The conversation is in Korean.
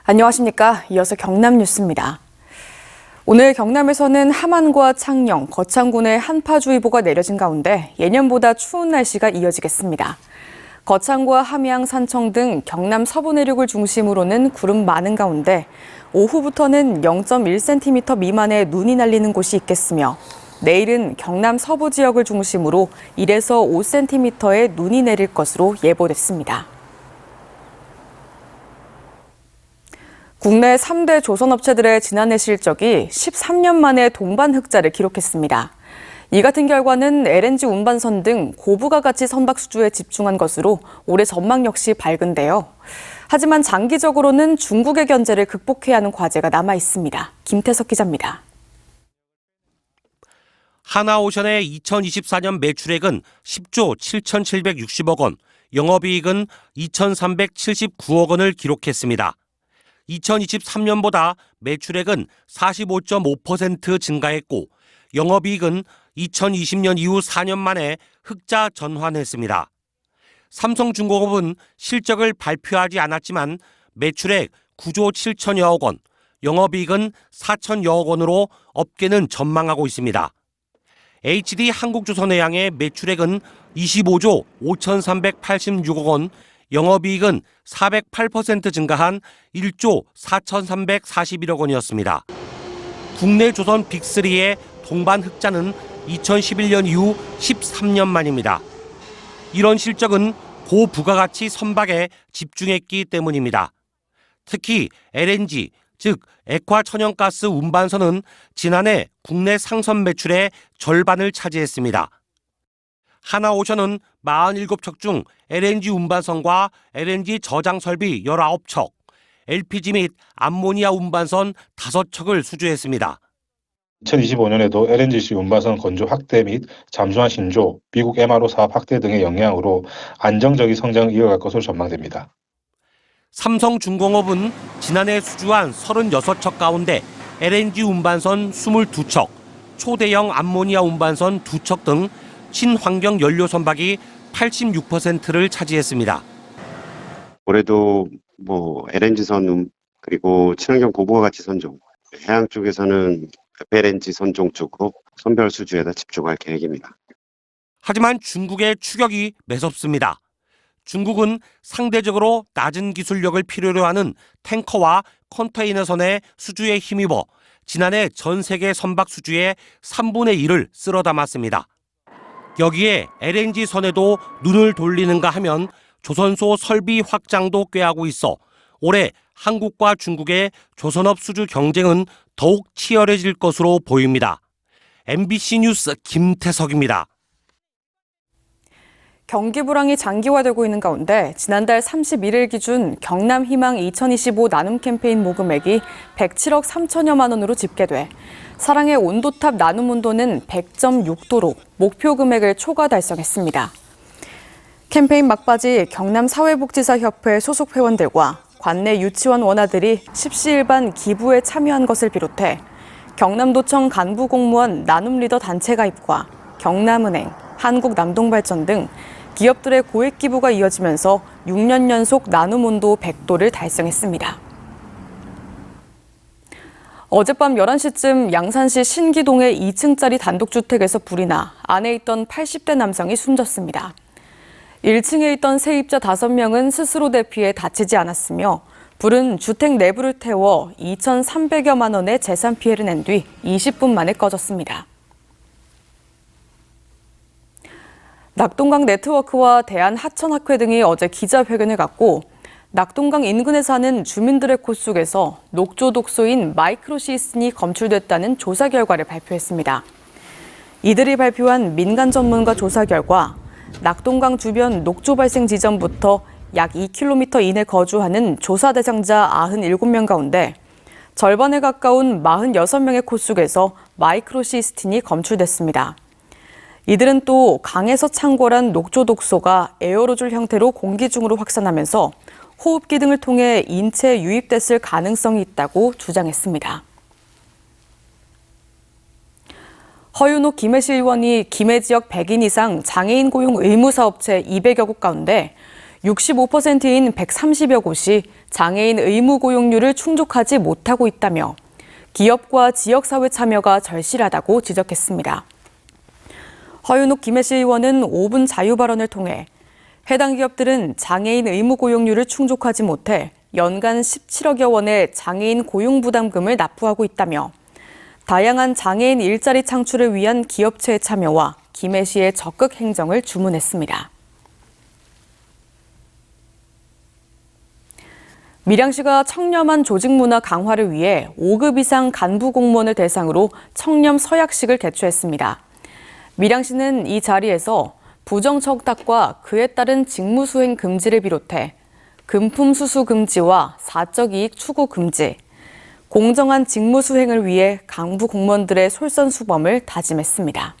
안녕하십니까. 이어서 경남 뉴스입니다. 오늘 경남에서는 함안과 창녕, 거창군에 한파주의보가 내려진 가운데 예년보다 추운 날씨가 이어지겠습니다. 거창과 함양, 산청 등 경남 서부 내륙을 중심으로는 구름 많은 가운데 오후부터는 0.1cm 미만의 눈이 날리는 곳이 있겠으며 내일은 경남 서부 지역을 중심으로 1에서 5cm의 눈이 내릴 것으로 예보됐습니다. 국내 3대 조선업체들의 지난해 실적이 13년 만에 동반 흑자를 기록했습니다. 이 같은 결과는 LNG 운반선 등 고부가 가치 선박 수주에 집중한 것으로 올해 전망 역시 밝은데요. 하지만 장기적으로는 중국의 견제를 극복해야 하는 과제가 남아 있습니다. 김태석 기자입니다. 하나오션의 2024년 매출액은 10조 7,760억 원, 영업이익은 2,379억 원을 기록했습니다. 2023년보다 매출액은 45.5% 증가했고 영업이익은 2020년 이후 4년 만에 흑자 전환했습니다. 삼성중공업은 실적을 발표하지 않았지만 매출액 9조 7천여억 원, 영업이익은 4천여억 원으로 업계는 전망하고 있습니다. HD 한국조선해양의 매출액은 25조 5,386억 원, 영업이익은 408% 증가한 1조 4,341억 원이었습니다. 국내 조선 빅3의 동반 흑자는 2011년 이후 13년 만입니다. 이런 실적은 고부가가치 선박에 집중했기 때문입니다. 특히 LNG, 즉 액화천연가스 운반선은 지난해 국내 상선 매출의 절반을 차지했습니다. 하나오션은 47척 중 LNG 운반선과 LNG 저장 설비 19척, LPG 및 암모니아 운반선 5척을 수주했습니다. 2025년에도 LNGC 운반선 건조 확대 및 잠수함 신조, 미국 MRO 사업 확대 등의 영향으로 안정적인 성장을 이어갈 것으로 전망됩니다. 삼성중공업은 지난해 수주한 36척 가운데 LNG 운반선 22척, 초대형 암모니아 운반선 2척 등 친환경 연료 선박이 86%를 차지했습니다. 올해도 LNG선 그리고 친환경 고부가 가치 선종, 해양 쪽에서는 FLNG 선종 쪽으로 선별 수주에다 집중할 계획입니다. 하지만 중국의 추격이 매섭습니다. 중국은 상대적으로 낮은 기술력을 필요로 하는 탱커와 컨테이너선의 수주에 힘입어 지난해 전 세계 선박 수주의 3분의 1을 쓸어 담았습니다. 여기에 LNG선에도 눈을 돌리는가 하면 조선소 설비 확장도 꾀하고 있어 올해 한국과 중국의 조선업 수주 경쟁은 더욱 치열해질 것으로 보입니다. MBC 뉴스 김태석입니다. 경기 불황이 장기화되고 있는 가운데 지난달 31일 기준 경남 희망 2025 나눔 캠페인 모금액이 107억 3천여만 원으로 집계돼 사랑의 온도탑 나눔 온도는 100.6도로 목표 금액을 초과 달성했습니다. 캠페인 막바지 경남 사회복지사협회 소속 회원들과 관내 유치원 원아들이 십시일반 기부에 참여한 것을 비롯해 경남도청 간부 공무원 나눔 리더 단체 가입과 경남은행, 한국남동발전 등 기업들의 고액 기부가 이어지면서 6년 연속 나눔 온도 100도를 달성했습니다. 어젯밤 11시쯤 양산시 신기동의 2층짜리 단독주택에서 불이 나 안에 있던 80대 남성이 숨졌습니다. 1층에 있던 세입자 5명은 스스로 대피해 다치지 않았으며 불은 주택 내부를 태워 2,300여만 원의 재산 피해를 낸 뒤 20분 만에 꺼졌습니다. 낙동강 네트워크와 대한하천학회 등이 어제 기자회견을 갖고 낙동강 인근에 사는 주민들의 코 속에서 녹조 독소인 마이크로시스틴이 검출됐다는 조사 결과를 발표했습니다. 이들이 발표한 민간 전문가 조사 결과 낙동강 주변 녹조 발생 지점부터 약 2km 이내 거주하는 조사 대상자 97명 가운데 절반에 가까운 46명의 코 속에서 마이크로시스틴이 검출됐습니다. 이들은 또 강에서 창궐한 녹조 독소가 에어로졸 형태로 공기 중으로 확산하면서 호흡기 등을 통해 인체에 유입됐을 가능성이 있다고 주장했습니다. 허윤호 김해시 의원이 김해 지역 100인 이상 장애인 고용 의무사업체 200여 곳 가운데 65%인 130여 곳이 장애인 의무 고용률을 충족하지 못하고 있다며 기업과 지역사회 참여가 절실하다고 지적했습니다. 허윤욱 김해시 의원은 5분 자유 발언을 통해 해당 기업들은 장애인 의무 고용률을 충족하지 못해 연간 17억여 원의 장애인 고용 부담금을 납부하고 있다며 다양한 장애인 일자리 창출을 위한 기업체의 참여와 김해시의 적극 행정을 주문했습니다. 밀양시가 청렴한 조직 문화 강화를 위해 5급 이상 간부 공무원을 대상으로 청렴 서약식을 개최했습니다. 밀양시는 이 자리에서 부정청탁과 그에 따른 직무수행 금지를 비롯해 금품 수수 금지와 사적 이익 추구 금지, 공정한 직무 수행을 위해 간부 공무원들의 솔선수범을 다짐했습니다.